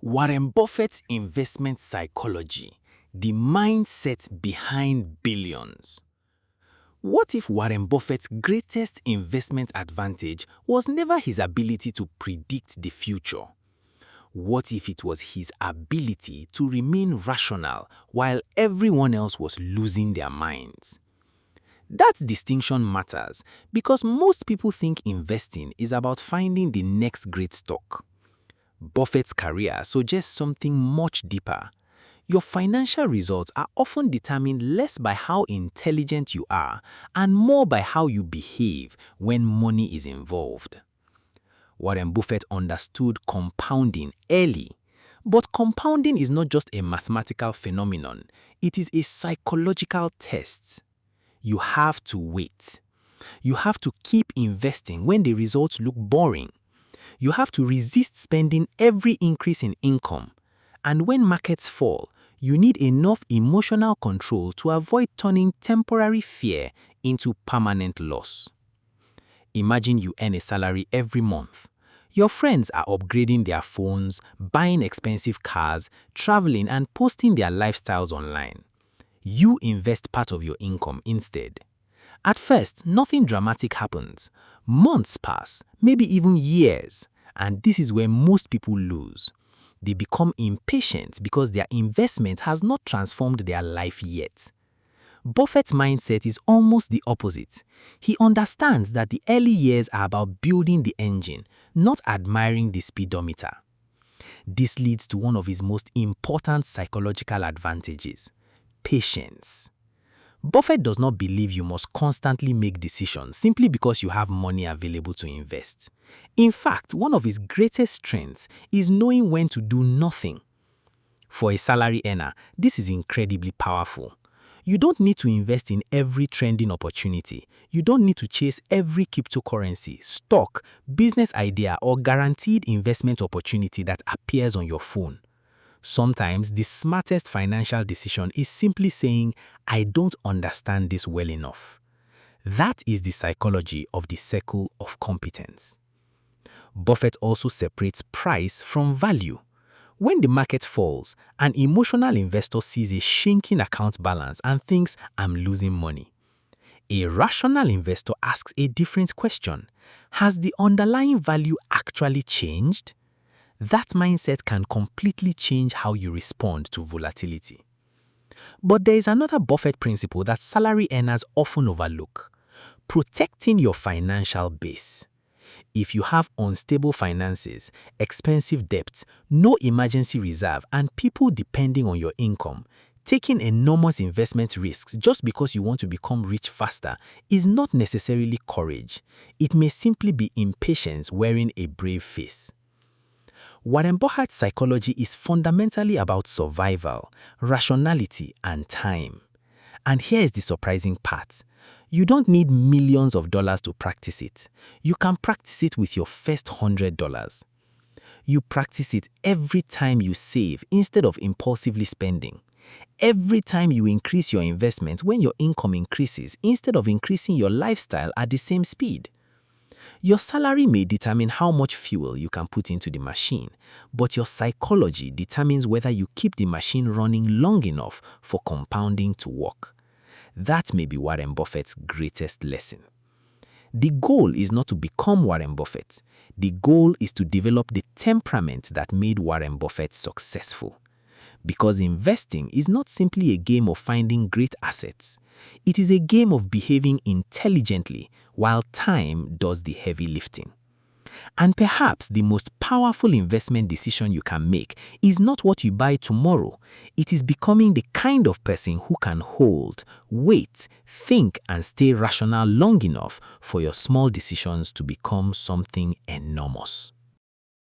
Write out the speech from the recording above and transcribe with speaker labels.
Speaker 1: Warren Buffett's investment psychology, the mindset behind billions. What if Warren Buffett's greatest investment advantage was never his ability to predict the future? What if it was his ability to remain rational while everyone else was losing their minds? That distinction matters because most people think investing is about finding the next great stock. Buffett's career suggests something much deeper. Your financial results are often determined less by how intelligent you are and more by how you behave when money is involved. Warren Buffett understood compounding early. But compounding is not just a mathematical phenomenon, it is a psychological test. You have to wait. You have to keep investing when the results look boring. You have to resist spending every increase in income. And when markets fall, you need enough emotional control to avoid turning temporary fear into permanent loss. Imagine you earn a salary every month. Your friends are upgrading their phones, buying expensive cars, traveling and posting their lifestyles online. You invest part of your income instead. At first, nothing dramatic happens. Months pass, maybe even years, and this is where most people lose. They become impatient because their investment has not transformed their life yet. Buffett's mindset is almost the opposite. He understands that the early years are about building the engine, not admiring the speedometer. This leads to one of his most important psychological advantages: patience. Buffett does not believe you must constantly make decisions simply because you have money available to invest. In fact, one of his greatest strengths is knowing when to do nothing. For a salary earner, this is incredibly powerful. You don't need to invest in every trending opportunity. You don't need to chase every cryptocurrency, stock, business idea, or guaranteed investment opportunity that appears on your phone. Sometimes the smartest financial decision is simply saying, "I don't understand this well enough." That is the psychology of the circle of competence. Buffett also separates price from value. When the market falls, an emotional investor sees a shrinking account balance and thinks, "I'm losing money." A rational investor asks a different question: has the underlying value actually changed? That mindset can completely change how you respond to volatility. But there is another Buffett principle that salary earners often overlook: protecting your financial base. If you have unstable finances, expensive debts, no emergency reserve, and people depending on your income, taking enormous investment risks just because you want to become rich faster is not necessarily courage. It may simply be impatience wearing a brave face. Warren Buffett's psychology is fundamentally about survival, rationality, and time. And here is the surprising part: you don't need millions of dollars to practice it. You can practice it with your first $100. You practice it every time you save instead of impulsively spending. Every time you increase your investment when your income increases instead of increasing your lifestyle at the same speed. Your salary may determine how much fuel you can put into the machine, but your psychology determines whether you keep the machine running long enough for compounding to work. That may be Warren Buffett's greatest lesson. The goal is not to become Warren Buffett. The goal is to develop the temperament that made Warren Buffett successful. Because investing is not simply a game of finding great assets. It is a game of behaving intelligently while time does the heavy lifting. And perhaps the most powerful investment decision you can make is not what you buy tomorrow. It is becoming the kind of person who can hold, wait, think, and stay rational long enough for your small decisions to become something enormous.